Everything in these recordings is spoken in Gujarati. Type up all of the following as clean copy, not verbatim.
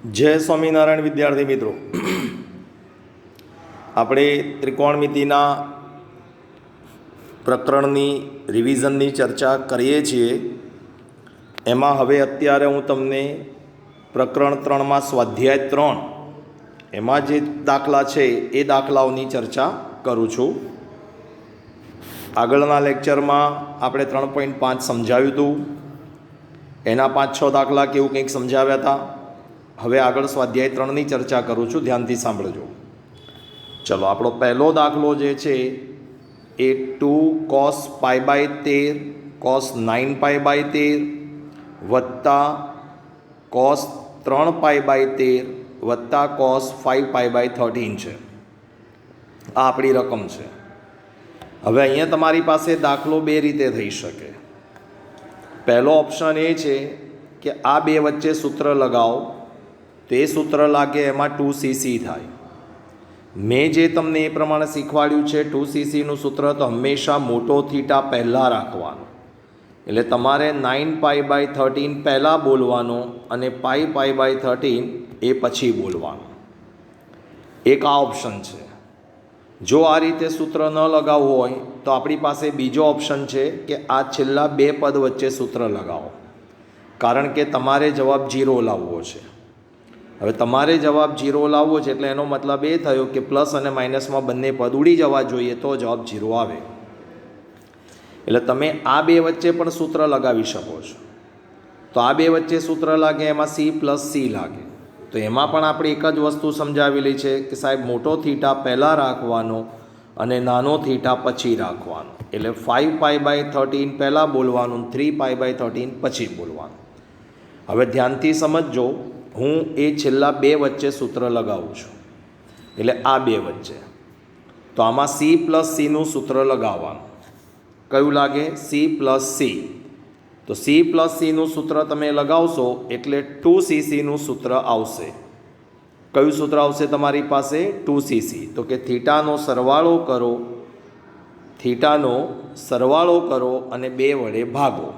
જય સ્વામિનારાયણ વિદ્યાર્થી મિત્રો, આપણે ત્રિકોણમિતિના પ્રકરણની રિવિઝનની ચર્ચા કરીએ છીએ. એમાં હવે અત્યારે હું તમને પ્રકરણ 3માં સ્વાધ્યાય 3 એમાં જે દાખલા છે એ દાખલાઓની ચર્ચા કરું છું. આગળના લેક્ચરમાં આપણે 3.5 સમજાવ્યું હતું, એના 5-6 દાખલા કેવું કંઈક સમજાવ્યા હતા. હવે આગળ સ્વાધ્યાય 3ની ચર્ચા કરું છું, ધ્યાનથી સાંભળજો. ચલો, આપણો પહેલો દાખલો જે છે એ 2 cos π/13 cos 9π/13 વત્તા cos 3π/13 વત્તા cos 5π/13 છે. આ આપણી રકમ છે. હવે અહીંયા તમારી પાસે દાખલો બે રીતે થઈ શકે. પહેલો ઓપ્શન એ છે કે આ બે વચ્ચે સૂત્ર લગાવો, તો એ સૂત્ર લાગે એમાં 2cc થાય. મેં જે તમને એ પ્રમાણે શીખવાડ્યું છે, 2ccનું સૂત્ર તો હંમેશા મોટો થીટા પહેલાં રાખવાનો. એટલે તમારે 9π/13 પહેલાં બોલવાનો અને π/13 એ પછી બોલવાનો. એક આ ઓપ્શન છે. જો આ રીતે સૂત્ર ન લગાવવું હોય તો આપણી પાસે બીજો ઓપ્શન છે કે આ છેલ્લા બે પદ વચ્ચે સૂત્ર લગાવો, કારણ કે તમારે જવાબ 0 લાવવો છે. હવે તમારે જવાબ 0 લાવવો છે એટલે એનો મતલબ એ થયો કે પ્લસ અને માઇનસમાં બંને પદ ઉડી જવા જોઈએ તો જવાબ 0 આવે. એટલે તમે આ બે વચ્ચે પણ સૂત્ર લગાવી શકો છો. તો આ બે વચ્ચે સૂત્ર લાગે એમાં c+c લાગે, તો એમાં પણ આપણે એક જ વસ્તુ સમજાવેલી છે કે સાહેબ મોટો થીટા પહેલાં રાખવાનો અને નાનો થીટા પછી રાખવાનો. એટલે 5π/13 પહેલાં બોલવાનું, 3π/13 પછી બોલવાનું. હવે ધ્યાનથી સમજજો, હું એ છેલ્લા બે વચ્ચે સૂત્ર લગાવું છું, એટલે આ બે વચ્ચે. તો આમાં c+cનું સૂત્ર લગાવવાનું. કયું લાગે? c+c. તો c+cનું સૂત્ર તમે લગાવશો એટલે 2cc સૂત્ર આવશે. કયું સૂત્ર આવશે તમારી પાસે? 2cc. તો કે થીટાનો સરવાળો કરો અને 2 વડે ભાગો.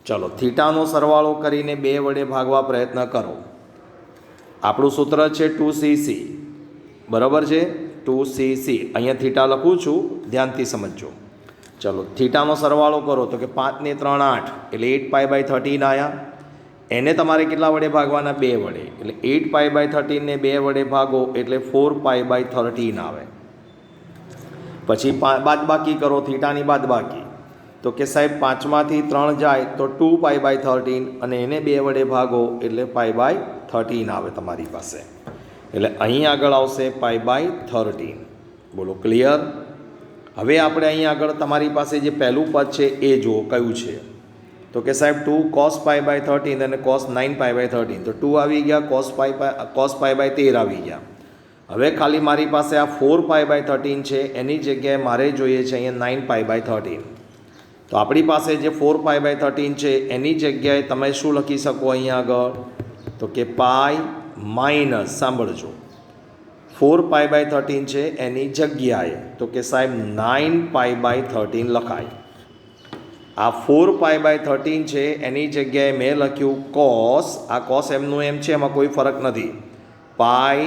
ચલો, થીટાનો સરવાળો કરીને 2 વડે ભાગવા પ્રયત્ન કરો. આપણું સૂત્ર છે 2cc, બરાબર છે? 2cc. અહીંયા થીટા લખું છું, ધ્યાનથી સમજજો. ચલો, થીટાનો સરવાળો કરો તો કે 5 ને 3 8, એટલે 8π/13 આવ્યા. એને તમારે કેટલા વડે ભાગવાના? 2 વડે. એટલે 8π/13 ને 2 વડે ભાગો એટલે 4π/13 આવે. પછી બાદબાકી કરો, થીટાની બાદબાકી. તો કે સાહેબ 5માંથી 3 જાય તો 2π/13 અને એને 2 વડે ભાગો એટલે π/13 આવે તમારી પાસે. એટલે અહીં આગળ આવશે π/13. બોલો, ક્લિયર? હવે આપણે અહીં આગળ તમારી પાસે જે પહેલું પદ છે એ જુઓ કયું છે. તો કે સાહેબ 2 cos π/13 અને cos 9π/13. તો 2 આવી ગયા, cos π/13 આવી ગયા. હવે ખાલી મારી પાસે આ 4π/13 છે, એની જગ્યાએ મારે જોઈએ છે અહીંયા 9π/13. તો આપણી પાસે જે 4π/13 છે એની જગ્યાએ તમે શું લખી શકો અહીંયા આગળ? તો કે પાઈ માઇનસ, સાંભળજો, 4π/13 છે એની જગ્યાએ તો કે સાહેબ 9π/13 લખાય. આ 4π/13 છે એની જગ્યાએ મેં લખ્યું cos. આ cos એમનું એમ છે, એમાં કોઈ ફરક નથી. Pi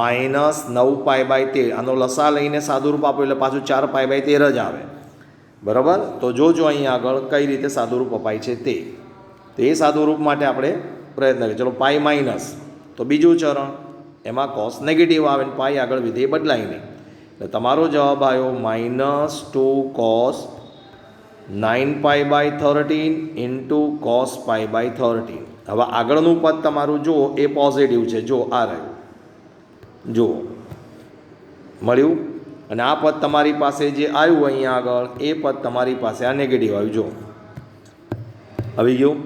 minus 9π/13. આનો લસા લઈને સાદુરૂપ આપો એટલે પાછું 4π/13 જ આવે, બરાબર? તો જોજો અહીં આગળ કઈ રીતે સાદુરૂપ અપાય છે તે. તો એ સાદુરૂપ માટે આપણે પ્રયત્ન કરીએ. ચલો, પાઈ માઇનસ, તો બીજું ચરણ, એમાં કોસ નેગેટિવ આવે ને પાઈ આગળ વિધેય બદલાય નહીં. એટલે તમારો જવાબ આવ્યો -2 cos 9π/13 ઇન્ટુ cos π/13. હવે આગળનું પદ તમારું જુઓ એ પોઝિટિવ છે. જો આ રહ્યું, જુઓ મળ્યું. અને આ પદ તમારી પાસે જે આવ્યું અહીંયા આગળ એ પદ તમારી પાસે આ નેગેટિવ આવ્યું. જો આવી ગયું.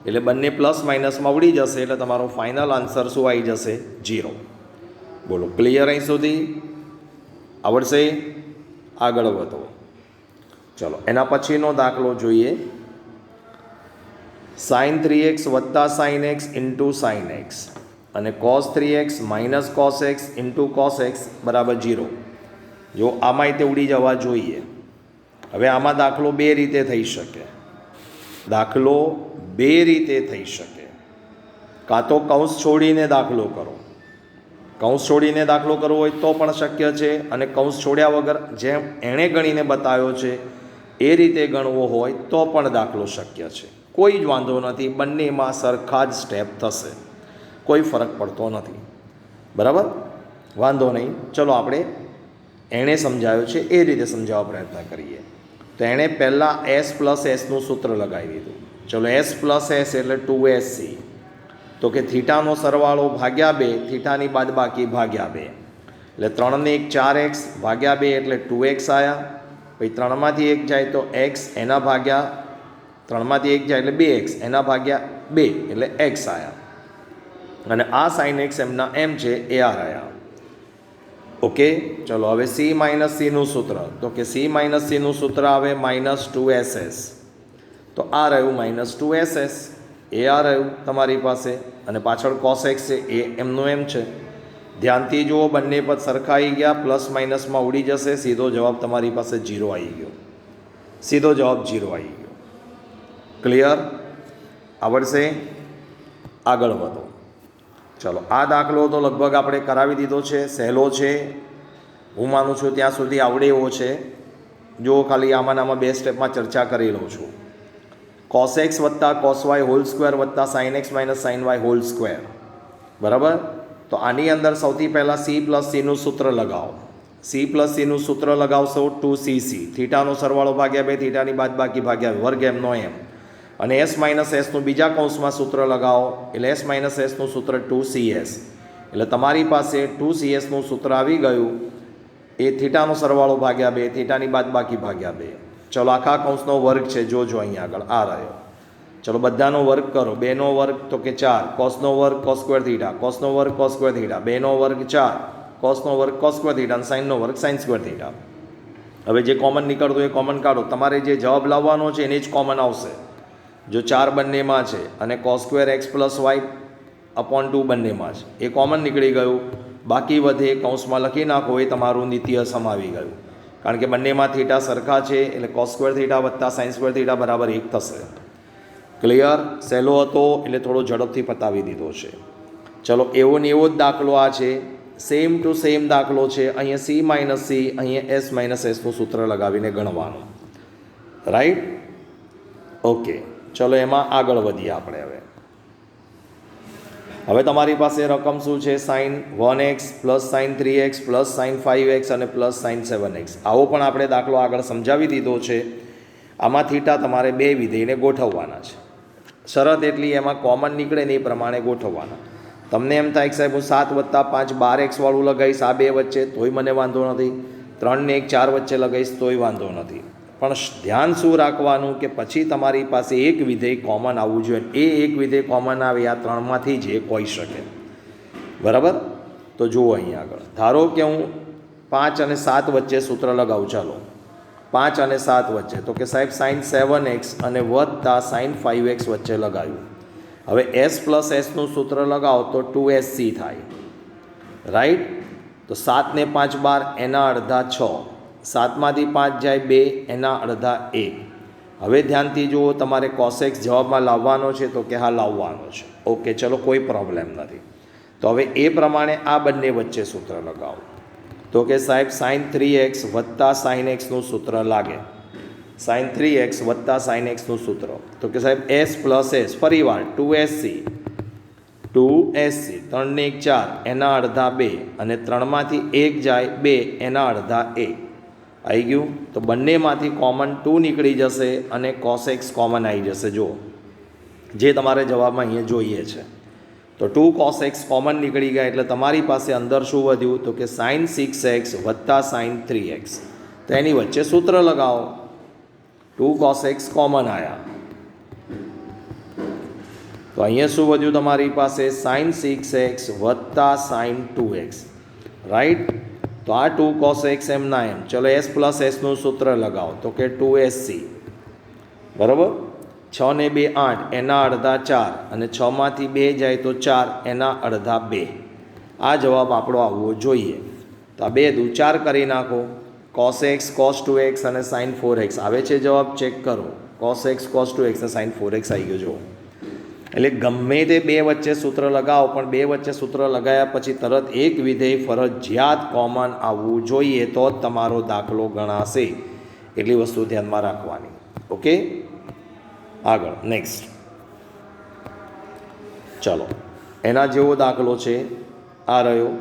એટલે બંને પ્લસ માઇનસમાં ઉડી જશે એટલે તમારો ફાઇનલ આન્સર શું આવી જશે? 0. બોલો, ક્લિયર? અહીં સુધી આવડશે? આગળ વધો. ચલો, એના પછીનો દાખલો જોઈએ. sin 3x વત્તા sin x into sin x અને cos 3x minus cos x into cos x બરાબર 0. જો આમાંય તે ઉડી જવા જોઈએ. હવે આમાં દાખલો બે રીતે થઈ શકે. કાં તો કૌંસ છોડીને દાખલો કરો, કૌંસ છોડીને દાખલો કરવો હોય તો પણ શક્ય છે, અને કૌંસ છોડ્યા વગર જેમ એણે ગણીને બતાવ્યો છે એ રીતે ગણવો હોય તો પણ દાખલો શક્ય છે. કોઈ જ વાંધો નથી, બંનેમાં સરખા જ સ્ટેપ થશે, કોઈ ફરક પડતો નથી. બરાબર, વાંધો નહીં. ચલો આપણે એણે સમજાવ્યો છે એ રીતે સમજાવવા પ્રયત્ન કરીએ. તો એણે પહેલાં એસ પ્લસ એસનું સૂત્ર લગાવી દીધું. ચલો એસ પ્લસ એસ એટલે 2SC, તો કે થીટાનો સરવાળો ભાગ્યા 2, થીટાની બાદબાકી ભાગ્યા 2, એટલે 3 ને 1 4x ભાગ્યા 2 એટલે 2x આવ્યા. પછી 3માંથી 1 જાય તો x, એના ભાગ્યા 3માંથી 1 જાય એટલે 2x, એના ભાગ્યા 2 એટલે x આવ્યા. અને આ sin x એમના એમ છે એ આ રહ્યા. ઓકે, ચલો હવે c માઇનસ સીનું સૂત્ર, તો કે c માઇનસ સીનું સૂત્ર આવે -2ss, તો આ રહ્યું -2ss, એ આ રહ્યું તમારી પાસે, અને પાછળ cos x છે એ એમનું એમ છે. ધ્યાનથી જુઓ, બંને પદ સરખા આવી ગયા, પ્લસ માઇનસમાં ઉડી જશે, સીધો જવાબ તમારી પાસે 0 આવી ગયો, સીધો જવાબ 0 આવી ગયો. ક્લિયર? આવડશે? આગળ વધો. ચલો, આ દાખલો તો લગભગ આપણે કરાવી દીધો છે, સહેલો છે, હું માનું છું ત્યાં સુધી આવડે એવો છે. જો ખાલી આમાં 2 સ્ટેપમાં ચર્ચા કરી લઉં છું. cos x વત્તા cos y હોલ સ્ક્વેર વત્તા sin x minus sin y whole square. બરાબર? તો આની અંદર સૌથી પહેલાં c પ્લસ સીનું સૂત્ર લગાવો. c પ્લસ સીનું સૂત્ર લગાવશો 2cc, થીટાનો સરવાળો ભાગ્યા 2, થીટાની બાદબાકી ભાગ્યા વર્ગ એમનો એમ, અને s માઇનસ એસનું બીજા કૌંસમાં સૂત્ર લગાવો, એટલે s માઇનસ એસનું સૂત્ર 2cs, એટલે તમારી પાસે 2csનું સૂત્ર આવી ગયું. એ થીટાનો સરવાળો ભાગ્યા 2, થીટાની બાદબાકી ભાગ્યા 2. ચલો, આખા કૌંસનો વર્ગ છે, જોજો અહીં આગળ આ રહ્યો. ચલો, બધાનો વર્ગ કરો. 2નો વર્ગ તો કે 4, કોસનો વર્ગ cos સ્ક્વેર થીટા, કોસનો વર્ગ cos સ્ક્વેર થીટા, 2નો વર્ગ 4, કોસનો વર્ગ cos સ્ક્વેર થીટા, અને સાઇનનો વર્ગ sin સ્ક્વેર થીટા. હવે જે કોમન નીકળતું એ કોમન કાઢો. તમારે જે જવાબ લાવવાનો છે એને જ કોમન આવશે. જો 4 બંનેમાં છે અને cos square x plus y upon 2 બંનેમાં છે, એ કોમન નીકળી ગયું. બાકી વધે કૌંસમાં લખી નાખો, એ તમારું નિત્ય સમ આવી ગયું. કારણ કે બંનેમાં થીટા સરખા છે, એટલે cos સ્ક્વેર થીટા વત્તા sin સ્ક્વેર થીટા બરાબર 1 થશે. ક્લિયર? સહેલો હતો એટલે થોડો ઝડપથી પતાવી દીધો છે. ચલો, એવો ને એવો જ દાખલો આ છે, સેમ ટુ સેમ દાખલો છે. અહીંયા c માઇનસ સી, અહીંયા s માઇનસ એસનું સૂત્ર લગાવીને ગણવાનું. રાઈટ? ઓકે, ચલો એમાં આગળ વધીએ આપણે. હવે તમારી પાસે રકમ શું છે? sin 1x plus sin 3x plus sin 5x અને પ્લસ sin 7x. આવો પણ આપણે દાખલો આગળ સમજાવી દીધો છે. આમાં થીટા તમારે 2 વિધેયને ગોઠવવાના છે. શરત એટલી, એમાં કોમન નીકળે ને એ પ્રમાણે ગોઠવવાના. તમને એમ થાય કે સાહેબ હું 7 વત્તા 5 12x વાળું લગાવીશ આ 2 વચ્ચે, તોય મને વાંધો નથી. 3 ને 1 4 વચ્ચે લગાવીશ તોય વાંધો નથી. પણ ધ્યાન શું રાખવાનું કે પછી તમારી પાસે એક વિધેય કોમન આવવું જોઈએ. એ એક વિધેય કોમન આવે આ 3માંથી જ એક હોઈ શકે. બરાબર? તો જુઓ અહીં આગળ, ધારો કે હું 5 અને 7 વચ્ચે સૂત્ર લગાવું. ચાલો, 5 અને 7 વચ્ચે, તો કે સાહેબ sin 7x અને વત્તા sin 5x વચ્ચે લગાવ્યું. હવે s પ્લસ એસનું સૂત્ર લગાવો તો 2SC થાય. રાઈટ? તો 7 ને 5 12, એના અડધા 6, 7માંથી 5 જાય 2, એના અડધા 1. હવે ધ્યાનથી જુઓ, તમારે cos x જવાબમાં લાવવાનો છે, તો કે હા લાવવાનો છે. ઓકે, ચલો, કોઈ પ્રોબ્લેમ નથી. તો હવે એ પ્રમાણે આ બંને વચ્ચે સૂત્ર લગાવો. તો કે સાહેબ sin 3x વત્તા sin xનું સૂત્ર લાગે. sin 3x વત્તા sin xનું સૂત્ર, તો કે સાહેબ s પ્લસ એસ, ફરીવાર 2SC, 3 ને 1 4, એના અડધા 2, અને 3માંથી 1 જાય 2, એના અડધા 1. આવી ગયું? તો બંનેમાંથી કોમન 2 નીકળી જશે અને cos x કોમન આવી જશે. જુઓ, જે તમારે જવાબમાં અહીંયા જોઈએ છે. તો 2 cos x કોમન નીકળી ગયા, એટલે તમારી પાસે અંદર શું વધ્યું? તો કે sin 6x વત્તા sin 3x. તો એની વચ્ચે સૂત્ર લગાવો. 2 cos x કોમન આવ્યા, તો અહીંયા શું વધ્યું તમારી પાસે? sin 6x વત્તા sin 2x. રાઈટ? તો આ 2 cos x એમના એમ. ચલો, s પ્લસ એસનું સૂત્ર લગાવો. તો કે 2SC. બરાબર? 6 ને 2 8, એના અડધા 4, અને 6માંથી 2 જાય તો 4, એના અડધા 2. આ જવાબ આપણો આવવો જોઈએ. તો આ 2 દુ 4 કરી નાખો. cos x cos 2x અને sin 4x આવે છે જવાબ? ચેક કરો. cos x cos 2x અને sin 4x આવી ગયો. જુઓ, એટલે ગમે તે બે વચ્ચે સૂત્ર લગાવો, પણ બે વચ્ચે સૂત્ર લગાવ્યા પછી તરત એક વિધેય ફરજિયાત કોમન આવવું જોઈએ, તો જ તમારો દાખલો ગણાશે. એટલી વસ્તુ ધ્યાનમાં રાખવાની. ઓકે, આગળ નેક્સ્ટ. ચલો, એના જેવો દાખલો છે આ રહ્યો.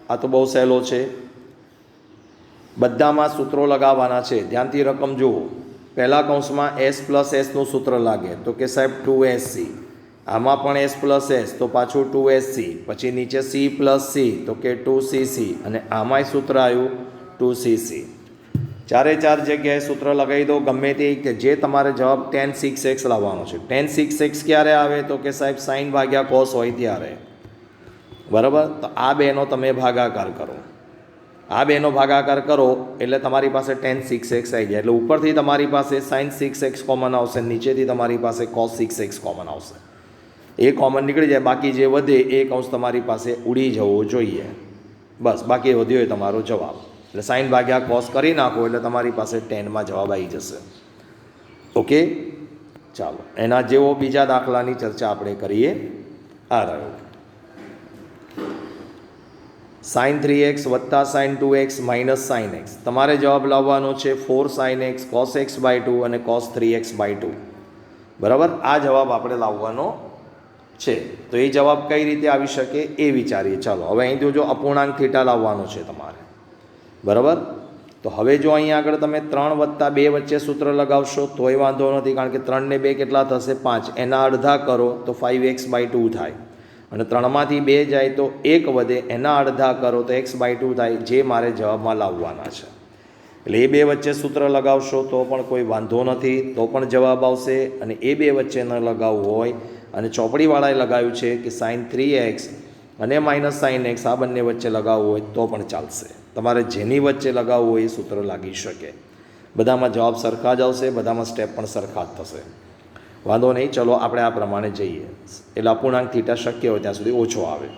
આ તો બહુ સહેલો છે. બધામાં સૂત્રો લગાવવાના છે. ધ્યાનથી રકમ જુઓ. પહેલા કૌંસમાં એસ પ્લસ એસનું સૂત્ર લાગે તો કે સાહેબ 2SC. આમાં પણ એસ પ્લસ એસ તો પાછું 2SC. પછી નીચે સી પ્લસ સી તો કે 2CC. અને આમાંય સૂત્ર આવ્યું 2CC. ચારે ચાર જગ્યાએ સૂત્ર લગાવી દો ગમે તે, કે જે તમારે જવાબ tan 6x લાવવાનો છે. tan 6x ક્યારે આવે તો કે સાહેબ સાઇન ભાગ્યા કોસ હોય ત્યારે. બરાબર, તો આ બેનો તમે ભાગાકાર કરો. આ બેનો ભાગાકાર કરો એટલે તમારી પાસે tan 6x આવી જાય. એટલે ઉપરથી તમારી પાસે sin 6x કોમન આવશે, નીચેથી તમારી પાસે cos 6x કોમન આવશે. એ કોમન નીકળી જાય, બાકી જે વધે એ કૌંસ તમારી પાસે ઉડી જવો જોઈએ. બસ, બાકી વધ્યો એ તમારો જવાબ. એટલે સાઇન ભાગ્યા કોસ કરી નાખો એટલે તમારી પાસે ટેનમાં જવાબ આવી જશે. ઓકે, ચાલો એના જેવો બીજા દાખલાની ચર્ચા આપણે કરીએ. આ રહ્યો sin 3x વત્તા sin 2x minus sin x. તમારે જવાબ લાવવાનો છે 4 sin x cos x by 2 અને cos 3x બાય 2. બરાબર, આ જવાબ આપણે લાવવાનો છે. તો એ જવાબ કઈ રીતે આવી શકે એ વિચારીએ. ચાલો હવે અહીં જો અપૂર્ણાંક થીટા લાવવાનો છે તમારે. બરાબર, તો હવે જો અહીં આગળ તમે 3 વત્તા 2 વચ્ચે સૂત્ર લગાવશો તોય વાંધો નથી, કારણ કે 3 ને 2 કેટલા થશે 5. એના અડધા કરો તો 5x બાય 2 થાય. અને 3માંથી 2 જાય તો 1 વધે, એના અડધા કરો તો x બાય 2 થાય, જે મારે જવાબમાં લાવવાના છે. એટલે એ બે વચ્ચે સૂત્ર લગાવશો તો પણ કોઈ વાંધો નથી, તો પણ જવાબ આવશે. અને એ બે વચ્ચે ન લગાવવું હોય અને ચોપડીવાળાએ લગાવ્યું છે કે sin 3x અને માઇનસ sin x આ બંને વચ્ચે લગાવવું હોય તો પણ ચાલશે. તમારે જેની વચ્ચે લગાવવું હોય એ સૂત્ર લાગી શકે. બધામાં જવાબ સરખા જ આવશે, બધામાં સ્ટેપ પણ સરખા જ થશે. વાંધો નહીં, ચલો આપણે આ પ્રમાણે જઈએ. એટલે અપૂર્ણાંક થીટા શક્ય હોય ત્યાં સુધી ઓછો આવે.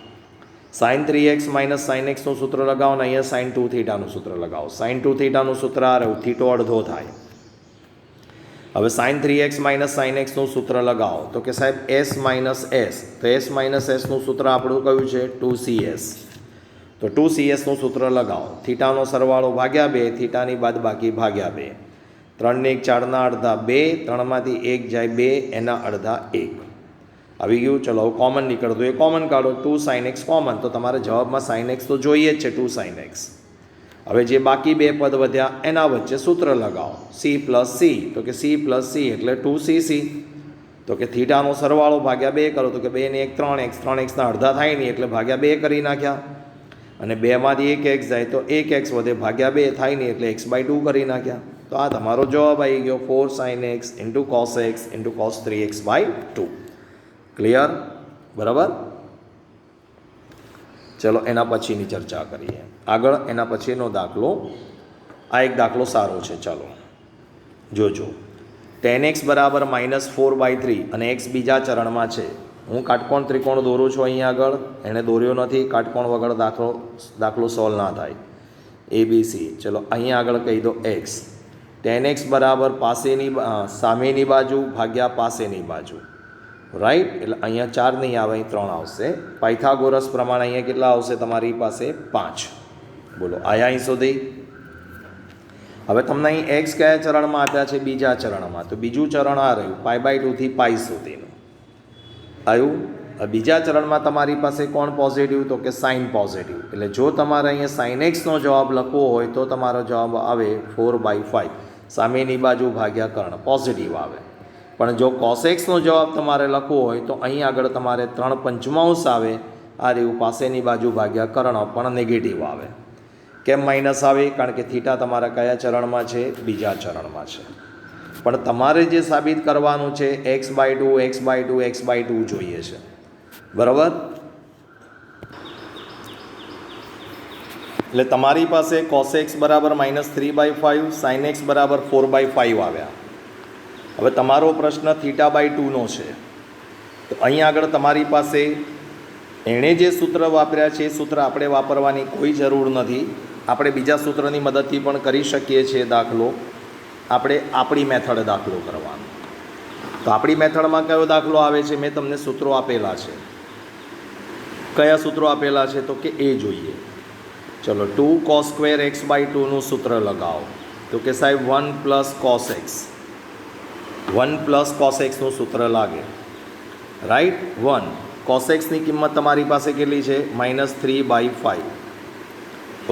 sin 3x માઇનસ sin xનું સૂત્ર લગાવો ને અહીંયા sin 2 થીટાનું સૂત્ર લગાવો. sin 2 થીટાનું સૂત્ર આ રહ્યું, થીટો અડધો થાય. હવે sin 3x માઇનસ sin xનું સૂત્ર લગાવો તો કે સાહેબ s માઇનસ s. તો s માઇનસ sનું સૂત્ર આપણું કયું છે 2CS. તો 2CSનું સૂત્ર લગાવો. થીટાનો સરવાળો ભાગ્યા 2, થીટાની બાદબાકી ભાગ્યા 2. 3 ને 1 4ના અડધા 2, 3માંથી 1 જાય 2, એના અડધા 1 આવી ગયું. ચલો હવે કોમન નીકળતું એ કોમન કાઢો. 2 sin x કોમન, તો તમારે જવાબમાં sin x તો જોઈએ જ છે 2 sin x. હવે જે બાકી બે પદ વધ્યા એના વચ્ચે સૂત્ર લગાવો. c પ્લસ સી તો કે c પ્લસ સી એટલે 2CC. તો કે થીટાનો સરવાળો ભાગ્યા 2 કરો તો કે 2 ને 1 3x, 3xના અડધા થાય નહીં એટલે ભાગ્યા 2 કરી નાખ્યા. અને 2માંથી 1x જાય તો 1x વધે, ભાગ્યા 2 થાય નહીં એટલે x બાય 2 કરી નાખ્યા. તો આ તમારો જવાબ આવી ગયો 4 sin x into cos x into cos 3x by 2. Clear? બરાબર, ચલો એના પછીની ચર્ચા કરીએ. આગળ એના પછીનો દાખલો, આ એક દાખલો સારો છે. ચાલો જોજો. tan x બરાબર -4/3 અને x બીજા ચરણમાં છે. હું કાટકોણ ત્રિકોણ દોરું છું અહીંયા આગળ, એણે દોર્યો નથી. કાટકોણ વગર દાખલો સોલ્વ ના થાય. ABC. ચલો અહીંયા આગળ કહી દો x. tan x બરાબર સામેની બાજુ ભાગ્યા પાસેની બાજુ. રાઈટ, એટલે અહીંયા 4 નહીં આવે, અહીં 3 આવશે. પાયથાગોરસ પ્રમાણે અહીંયા કેટલા આવશે તમારી પાસે 5. બોલો આયા અહીં સુધી. હવે તમને અહીં x કયા ચરણમાં આપ્યા છે? બીજા ચરણમાં. તો બીજું ચરણ આ રહ્યું π/2 થી π સુધીનું આવ્યું. બીજા ચરણમાં તમારી પાસે કોણ પોઝિટિવ? તો કે સાઇન પોઝિટિવ. એટલે જો તમારે અહીંયા સાઇન એક્સનો જવાબ લખવો હોય તો તમારો જવાબ આવે 4/5. સામેની બાજુ ભાગ્યા કર્ણ પોઝિટિવ આવે. પણ જો કોસેક્સનો જવાબ તમારે લખવો હોય તો અહીં આગળ તમારે 3/5 આવે. આ રહ્યું પાસેની બાજુ ભાગ્યા કર્ણ પણ નેગેટિવ આવે. કેમ માઇનસ આવે? કારણ કે થીટા તમારા કયા ચરણમાં છે? બીજા ચરણમાં છે. પણ તમારે જે સાબિત કરવાનું છે x/2 x/2 x/2 જોઈએ છે. બરાબર, એટલે તમારી પાસે cos x બરાબર -3/5, sin x બરાબર 4/5 આવ્યા. હવે તમારો પ્રશ્ન θ/2નો છે. તો અહીં આગળ તમારી પાસે એણે જે સૂત્ર વાપર્યા છે એ સૂત્ર આપણે વાપરવાની કોઈ જરૂર નથી. આપણે બીજા સૂત્રની મદદથી પણ કરી શકીએ છીએ દાખલો. આપણે આપણી મેથડ દાખલો કરવાનો. તો આપણી મેથડમાં કયો દાખલો આવે છે? મેં તમને સૂત્રો આપેલા છે. કયા સૂત્રો આપેલા છે? તો કે એ જોઈએ. ચલો 2 cos સ્ક્વેર એક્સ બાય 2નું સૂત્ર લગાવો. તો કે સાહેબ 1 plus cos x, 1 plus cos એક્સનું સૂત્ર લાગે. રાઈટ. 1 કોસ એક્સની કિંમત તમારી પાસે કેટલી છે? -3/5.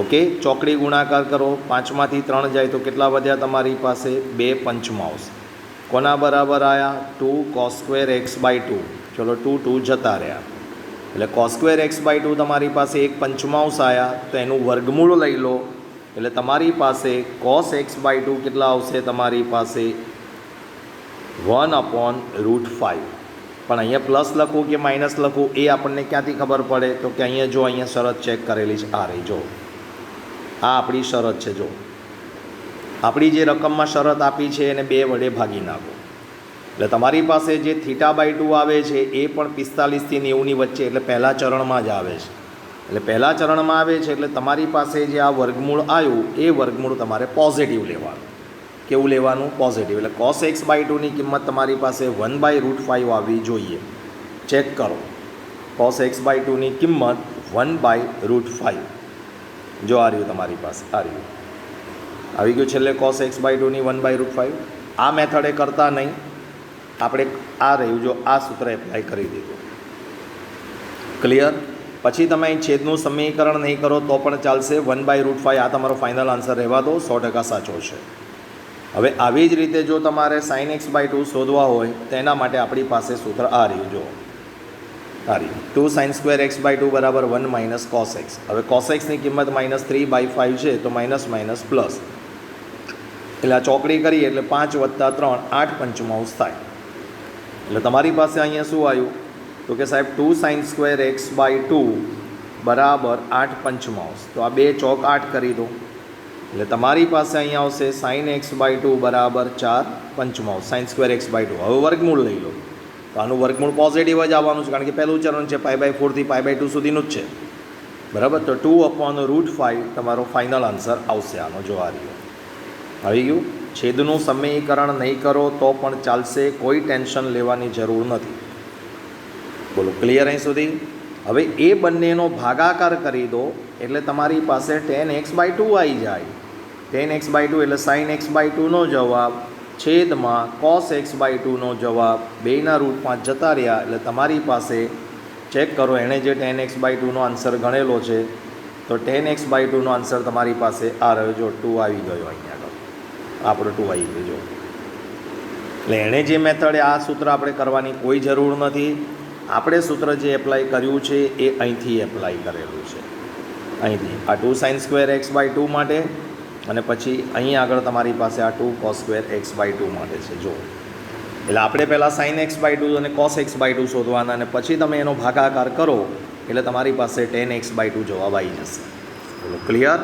ઓકે, ચોકડી ગુણાકાર કરો, 5માંથી 3 જાય તો કેટલા વધ્યા તમારી પાસે? 2 પંચમાંશ. કોના બરાબર આવ્યા? 2 cos સ્ક્વેર એક્સ બાય 2. ચલો 2 જતા રહ્યા, એટલે cos સ્ક્વેર એક્સ બાય 2 તમારી પાસે 1 પંચમાંશ આવ્યા. તો એનું વર્ગમૂળ લઈ લો, એટલે તમારી પાસે cos એક્સ બાય 2 કેટલા આવશે? તમારી પાસે 1/√5. પણ અહીંયા પ્લસ લખવું કે માઇનસ લખવું એ આપણને ક્યાંથી ખબર પડે? તો કે અહીંયા જો, અહીંયા શરત ચેક કરેલી છે. આ રહી જો, આ આપણી શરત છે. જો આપણી જે રકમમાં શરત આપી છે એને 2 વડે ભાગી નાખો, એટલે તમારી પાસે જે θ/2 આવે છે એ પણ 45 થી 90ની વચ્ચે, એટલે પહેલાં ચરણમાં જ આવે છે. એટલે પહેલાં ચરણમાં આવે છે એટલે તમારી પાસે જે આ વર્ગમૂળ આવ્યું એ વર્ગમૂળ તમારે પોઝિટિવ લેવાનું. કેવું લેવાનું? પોઝિટિવ. એટલે cos એક્સ બાય 2ની કિંમત તમારી પાસે 1/√5 આવવી જોઈએ. ચેક કરો, cos એક્સ બાય 2ની કિંમત 1/√5. જો આ રહ્યું તમારી પાસે, આ રહ્યું આવી ગયું છેલ્લે cos એક્સ બાય 2ની 1/√5. આ મેથડે કરતા નહીં, આપણે આ રહ્યું જો, આ સૂત્ર એપ્લાય કરી દીધું. ક્લિયર? પછી તમે અહીં છેદનું સમીકરણ નહીં કરો તો પણ ચાલશે. 1/√5 આ તમારો ફાઇનલ આન્સર રહેવા દો, 100% સાચો છે. હવે આવી જ રીતે જો તમારે sin x બાય 2 શોધવા હોય તો એના માટે આપણી પાસે સૂત્ર આ રહ્યું. જો આ રહ્યું, 2 sin સ્ક્વેર એક્સ બાય 2 બરાબર 1 - cos x. હવે cos xની કિંમત -3/5 છે, તો માઇનસ માઇનસ પ્લસ, એટલે આ ચોકડી કરીએ એટલે 5 + 3 8 પંચમાંશ થાય. એટલે તમારી પાસે અહીંયા શું આવ્યું? તો કે સાહેબ 2 sin સ્ક્વેર એક્સ બાય 2 બરાબર 8 પંચમાંશ. તો આ 2 ચોક 8 કરી દો, એટલે તમારી પાસે અહીંયા આવશે sin x બાય 2 બરાબર 4 પંચમાંશ. sin સ્ક્વેર એક્સ બાય 2 હવે વર્ગમૂળ લઈ લો, તો આનું વર્ગમૂળ પોઝિટિવ જ આવવાનું છે, કારણ કે પહેલું ચરણ છે π/4 થી π/2 સુધીનું જ છે. બરાબર. તો 2/√5 તમારો ફાઇનલ આન્સર આવશે આનો. જો આ રહ્યો, આવી ગયું. છેદનું સમીકરણ નહીં કરો તો પણ ચાલશે, કોઈ ટેન્શન લેવાની જરૂર નથી. બોલો, ક્લિયર અહીં સુધી? હવે એ બંનેનો ભાગાકાર કરી દો એટલે તમારી પાસે tan x બાય 2 આવી જાય. tan x બાય 2 એટલે sin x બાય 2નો જવાબ છેદમાં cos x બાય 2નો જવાબ, 2/5 જતા રહ્યા. એટલે તમારી પાસે ચેક કરો, એણે જે tan x બાય 2નો આન્સર ગણેલો છે, તો tan x બાય 2નો આન્સર તમારી પાસે આ રહ્યો. જો 2 આવી ગયો અહીંયા આગળ, આપણો 2 આવી ગયો. જો એટલે એણે જે મેથડે આ સૂત્ર આપણે કરવાની કોઈ જરૂર નથી. આપણે સૂત્ર જે એપ્લાય કર્યું છે એ અહીંથી એપ્લાય કરેલું છે, અહીંથી આ 2 sin સ્ક્વેર એક્સ બાય 2 માટે, અને પછી અહીં આગળ તમારી પાસે આ 2 cos સ્ક્વેર એક્સ બાય 2 માટે છે. જો એટલે આપણે પહેલાં sin x બાય 2 અને cos x બાય 2 શોધવાના, અને પછી તમે એનો ભાગાકાર કરો એટલે તમારી પાસે tan x બાય 2 જવાબ આવી જશે. બોલો, ક્લિયર?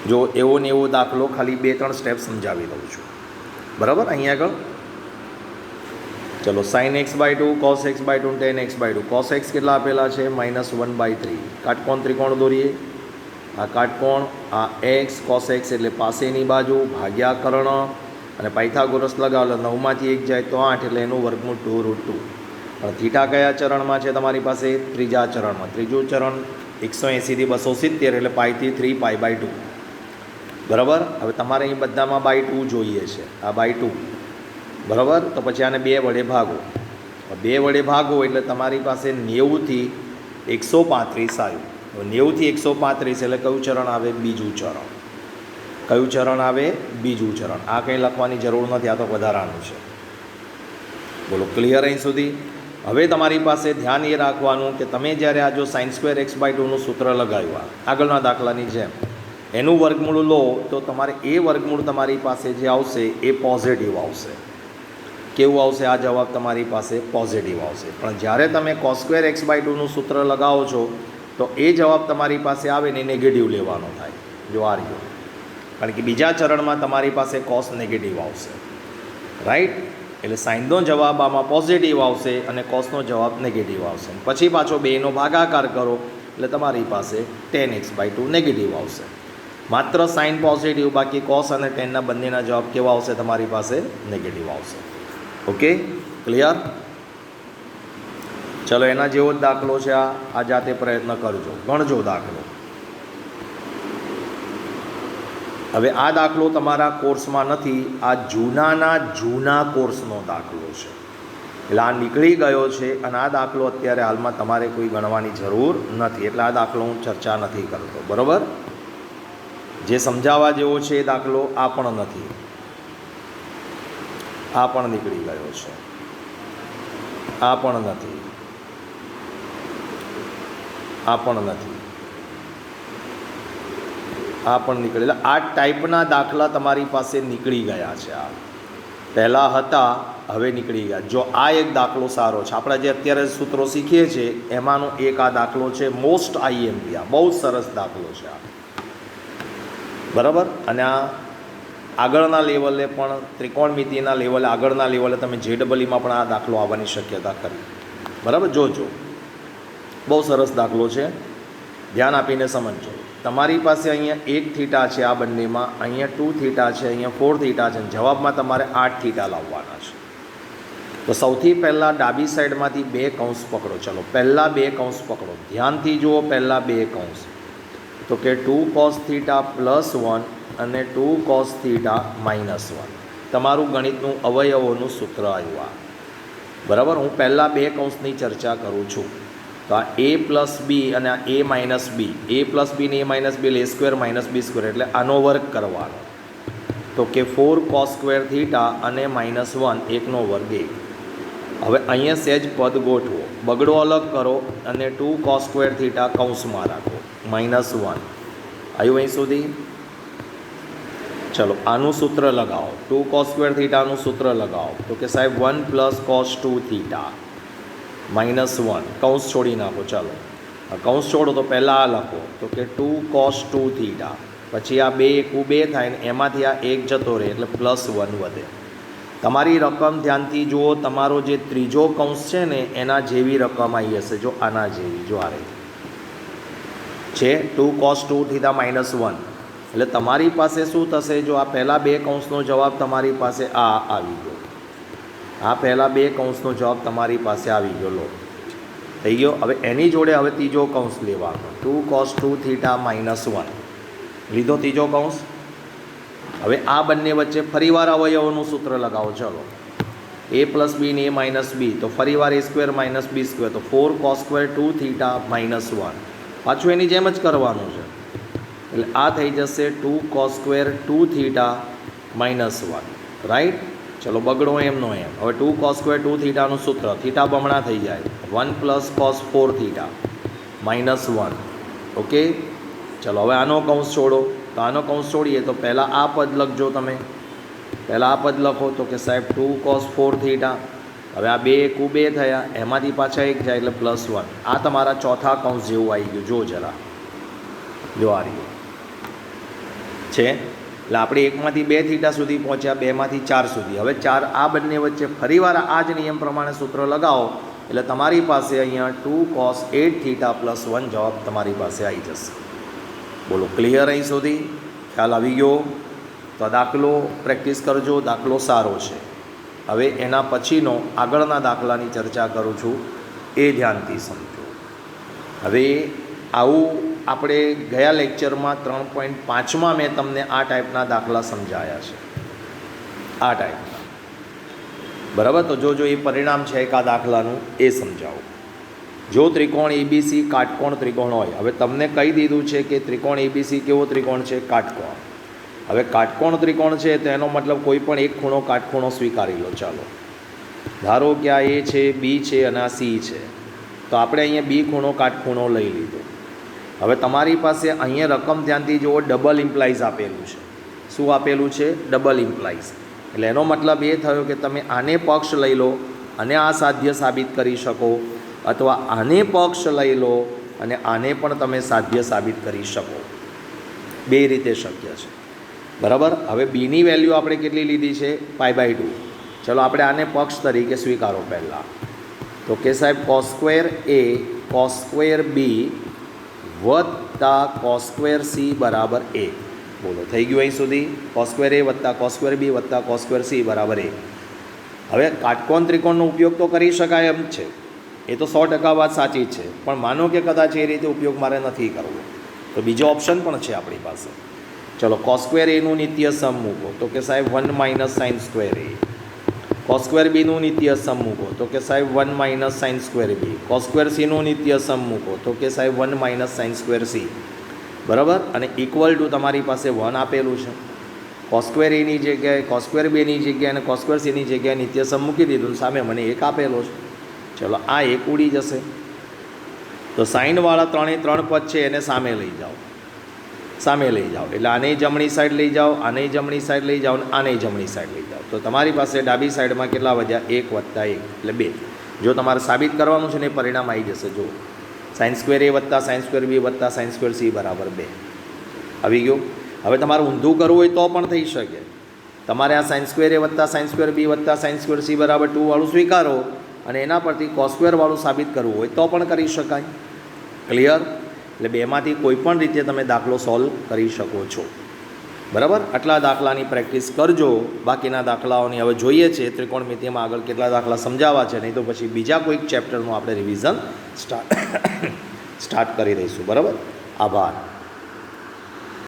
જો એવો ને એવો દાખલો ખાલી 2-3 સ્ટેપ સમજાવી દઉં છું. બરાબર. અહીં આગળ ચલો, sin x by 2, cos x by 2, tan x by 2. cos x કેટલા આપેલા છે? -1/3. કાટકોણ ત્રિકોણ દોરીએ. આ કાટકોણ, આ x cos x એટલે પાસેની બાજુ ભાગ્યા કર્ણ, અને પાયથાગોરસ લગાવો એટલે 9માંથી 1 જાય તો 8, એટલે એનું વર્ગમૂળ 2√2. પણ થીટા કયા ચરણમાં છે તમારી પાસે? ત્રીજા ચરણમાં. ત્રીજું ચરણ 180 થી 270, એટલે પાઈથી 3π/2. બરાબર. હવે તમારે અહીં બધામાં બાય 2 જોઈએ છે, આ બાય 2. બરાબર. તો પછી આને 2 વડે ભાગો. 2 વડે ભાગો એટલે તમારી પાસે 90 થી 135 આવ્યું. 90 થી 135 એટલે કયું ચરણ આવે? બીજું ચરણ. કયું ચરણ આવે? બીજું ચરણ. આ કંઈ લખવાની જરૂર નથી, આ તો વધારાનું છે. બોલો, ક્લિયર અહીં સુધી? હવે તમારી પાસે ધ્યાન એ રાખવાનું કે તમે જ્યારે આ જો sin સ્ક્વેર એક્સ બાય 2નું સૂત્ર લગાવ્યું આગળના દાખલાની જેમ, એનું વર્ગમૂળ લો તો તમારે એ વર્ગમૂળ તમારી પાસે જે આવશે એ પોઝિટિવ આવશે. કેવું આવશે? આ જવાબ તમારી પાસે પોઝિટિવ આવશે. પણ જ્યારે તમે cos સ્ક્વેર એક્સ બાય 2નું સૂત્ર લગાવો છો તો એ જવાબ તમારી પાસે આવે ને નેગેટિવ લેવાનો થાય. જો આ રહ્યો, કારણ કે બીજા ચરણમાં તમારી પાસે cos નેગેટિવ આવશે. રાઈટ. એટલે સાઇનનો જવાબ આમાં પોઝિટિવ આવશે અને કોસનો જવાબ નેગેટિવ આવશે. પછી પાછો 2નો ભાગાકાર કરો એટલે તમારી પાસે tan x બાય 2 નેગેટિવ આવશે. માત્ર સાઇન પોઝિટિવ, બાકી કોસ અને ટેનના બંનેના જવાબ કેવા આવશે તમારી પાસે? નેગેટિવ આવશે. Okay, clear? ચલો, એના જેવો જ દાખલો છે આ જાતે પ્રયત્ન કરજો, ગણજો દાખલો. હવે આ દાખલો તમારા કોર્સમાં નથી, આ જૂના કોર્સનો દાખલો છે, એટલે આ નીકળી ગયો છે અને આ દાખલો અત્યારે હાલમાં તમારે કોઈ ગણવાની જરૂર નથી, એટલે આ દાખલો હું ચર્ચા નથી કરતો. બરાબર? જે સમજાવવા જેવો છે એ દાખલો આ પણ નથી, આ પણ નીકળી ગયો છે, આ પણ નથી, આ પણ નથી, આ પણ નીકળેલા. આ ટાઈપના દાખલા તમારી પાસે નીકળી ગયા છે. આ પહેલાં હતા, હવે નીકળી ગયા. જો આ એક દાખલો સારો છે, આપણે જે અત્યારે સૂત્રો શીખીએ છીએ એમાંનો એક આ દાખલો છે, મોસ્ટ આઈએમપી. આ બહુ સરસ દાખલો છે આ. બરાબર? અને આ આગળના લેવલે પણ, ત્રિકોણમિતિના લેવલે, આગળના લેવલે તમે JEEમાં પણ આ દાખલો આવવાની શક્યતા ખરી. બરાબર? જોજો, બહુ સરસ દાખલો છે, ધ્યાન આપીને સમજો. તમારી પાસે અહીંયા 1 થીટા છે આ બંનેમાં, અહીંયા 2 થીટા છે, અહીંયા 4 થીટા છે, જવાબમાં તમારે 8 થીટા લાવવાના છે. તો સૌથી પહેલાં ડાબી સાઈડમાંથી 2 કૌંસ પકડો. ચલો, પહેલાં 2 કૌંસ પકડો, ધ્યાનથી જુઓ. પહેલાં 2 કૌંસ તો કે 2 cos θ +1 અને 2 cos θ -1. તમારું ગણિતનું અવયવોનું સૂત્ર આવ્યું આ. બરાબર? હું પહેલાં 2 કૌંસની ચર્ચા કરું છું. તો આ a + b અને આ a - b, a + b ને a - b એટલે a² - b², એટલે આનો વર્ગ કરવાનો. તો કે 4 cos² θ અને -1 1નો વર્ગ 1. હવે અહીંયા સહેજ પદ ગોઠવો, બગડો અલગ કરો અને 2 cos² θ કૌંસમાં રાખો, -1. આવ્યું અહીં સુધી? ચલો, આનું સૂત્ર લગાવો. 2 cos² θનું સૂત્ર લગાવો. તો કે સાહેબ 1 + cos2 θ -1, કૌંસ છોડી નાખો. ચાલો, કૌંસ છોડો તો પહેલાં આ લખો. તો કે 2 cos2 θ, પછી આ 2 * 1 2 થાય ને એમાંથી આ 1 જતો રહે એટલે +1 વધે. તમારી રકમ ધ્યાનથી જુઓ, તમારો જે ત્રીજો કૌંસ છે ને એના જેવી રકમ આવી હશે. જો આના જેવી, જો આ રહી છે 2 cos2 θ -1. એટલે તમારી પાસે શું થશે? જો આ પહેલાં 2 કૌંસનો જવાબ તમારી પાસે આ આવી ગયો, આ પહેલાં 2 કૌંસનો જવાબ તમારી પાસે આવી ગયો. લો, થઈ ગયો. હવે એની જોડે હવે ત્રીજો કૌંસ લેવાનો, 2 cos2 θ -1 લીધો ત્રીજો કૌંસ. હવે આ બંને વચ્ચે ફરીવાર અવયવોનું સૂત્ર લગાવો. ચલો, a + b ને a - b, તો ફરીવાર a² - b², તો 4 cos²2 θ -1. પાછું એની જેમ જ કરવાનું છે, એટલે આ થઈ જશે 2 cos²2 θ -1. રાઈટ? ચલો, બગડો એમનો એમ. હવે 2 cos²2 θનું સૂત્ર, θ બમણા થઈ જાય, 1 + cos4 θ -1. ઓકે, ચલો, હવે આનો કૌંસ છોડો. તો આનો કૌંસ છોડીએ તો પહેલાં આ પદ લખજો. તમે પહેલાં આ પદ લખો. તો કે સાહેબ 2 cos4 θ. હવે આ 2 * 2 થયા, એમાંથી પાછા 1 જાય એટલે +1. આ તમારા ચોથા કૌંસ જેવું આવી ગયું. જો જરા, જો આ રહ્યું છે. એટલે આપણે 1 માંથી 2 થીટા સુધી પહોંચ્યા, 2 માંથી 4 સુધી. હવે 4 આ બંને વચ્ચે ફરીવાર આ જ નિયમ પ્રમાણે સૂત્ર લગાવો, એટલે તમારી પાસે અહીંયા 2 cos 8 θ +1 જવાબ તમારી પાસે આવી જશે. બોલો, ક્લિયર અહીં સુધી? ખ્યાલ આવી ગયો? તો દાખલો પ્રેક્ટિસ કરજો, દાખલો સારો છે. હવે એના પછીનો આગળના દાખલાની ચર્ચા કરું છું, એ ધ્યાનથી સમજો. હવે આવું આપણે ગયા લેક્ચરમાં 3.5માં મેં તમને આ ટાઈપના દાખલા સમજાયા છે, આ ટાઈપના. બરાબર? તો જો એ પરિણામ છે એક આ દાખલાનું, એ સમજાવું. જો ત્રિકોણ ABC કાટકોણ ત્રિકોણ હોય, હવે તમને કહી દીધું છે કે ત્રિકોણ ABC કેવો ત્રિકોણ છે? કાટકોણ. હવે કાટકોણ ત્રિકોણ છે તો એનો મતલબ કોઈ પણ એક ખૂણો કાટખૂણો સ્વીકારી લો. ચાલો, ધારો કે આ A છે, B છે અને આ C છે. તો આપણે અહીંયા B ખૂણો કાટખૂણો લઈ લીધો. હવે તમારી પાસે અહીંયા રકમ ધ્યાનથી જુઓ, ડબલ ઇમ્પ્લાઇઝ આપેલું છે. શું આપેલું છે? Double implies. એટલે એનો મતલબ એ થયો કે તમે આને પક્ષ લઈ લો અને આ સાધ્ય સાબિત કરી શકો, અથવા આને પક્ષ લઈ લો અને આને પણ તમે સાધ્ય સાબિત કરી શકો. બે રીતે શક્ય છે. બરાબર? હવે બીની વેલ્યુ આપણે કેટલી લીધી છે? π/2. ચલો, આપણે આને પક્ષ તરીકે સ્વીકારો પહેલાં. તો કે સાહેબ cos²A cos²B + cos²C = 1. બોલો થઈ ગયું અહીં સુધી? કોસ સ્ક્વેર એ વત્તા કોસ સ્ક્વેર બી વત્તા કોસ સ્ક્વેર સી બરાબર 1. હવે કાટકોણ ત્રિકોણનો ઉપયોગ તો કરી શકાય એમ છે, એ તો 100% વાત સાચી છે, પણ માનો કે કદાચ એ રીતે ઉપયોગ મારે નથી કરવો તો બીજો ઓપ્શન પણ છે આપણી પાસે. ચલો કોસ સ્ક્વેર એનું નિત્ય સમ મૂકો તો કે સાહેબ 1 માઇનસ સાઇન સ્ક્વેર એ. કોસ સ્ક્વેર બીનું નિત્ય સમ મૂકો તો કે સાહેબ 1 માઇનસ સાઇન સ્ક્વેર બી. કોસ સ્ક્વેર સીનું નિત્ય સમ મૂકો તો કે સાહેબ 1 માઇનસ સાઇન સ્ક્વેર સી. બરાબર. અને ઇક્વલ ટુ તમારી પાસે 1 આપેલું છે. કોસ સ્ક્વેર એની જગ્યાએ કોસ સ્ક્વેર બેની જગ્યાએ અને કોસ સ્ક્વેર સીની જગ્યાએ નિત્ય સમ મૂકી દીધું, સામે મને 1 આપેલો છે. ચલો આ 1 ઉડી જશે તો સાઇનવાળા 3 પદ છે એને સામે લઈ જાઓ, સામે લઈ જાઓ એટલે આને જમણી સાઈડ લઈ જાઓ, આને જમણી સાઈડ લઈ જાઓ અને આને જમણી સાઈડ લઈ જાઓ તો તમારી પાસે ડાબી સાઈડમાં કેટલા વધ્યા? 1 વત્તા 1 એટલે 2. જો તમારે સાબિત કરવાનું છે ને એ પરિણામ આવી જશે. જો સાઇન સ્ક્વેર એ વત્તા સાઇન સ્ક્વેર બી વત્તા સાઇન સ્ક્વેર સી બરાબર 2 આવી ગયું. હવે તમારે ઊંધું કરવું હોય તો પણ થઈ શકે. તમારે આ સાઇન સ્ક્વેર એ વત્તા સાઇન સ્ક્વેર બી વત્તા સાઇન સ્ક્વેર સી બરાબર 2 વાળું સ્વીકારો અને એના પરથી કોસ સ્ક્વેર વાળું સાબિત કરવું હોય તો પણ કરી શકાય. ક્લિયર? એટલે બેમાંથી કોઈ પણ રીતે તમે દાખલો સોલ્વ કરી શકો છો. બરાબર. આટલા દાખલાની પ્રેક્ટિસ કરજો. બાકીના દાખલાઓની હવે જોઈએ છે ત્રિકોણમિતિમાં આગળ કેટલા દાખલા સમજાવવા છે, નહીં તો પછી બીજા કોઈક ચેપ્ટરનું આપણે રિવિઝન સ્ટાર્ટ કરી દઈશું. બરાબર. આભાર.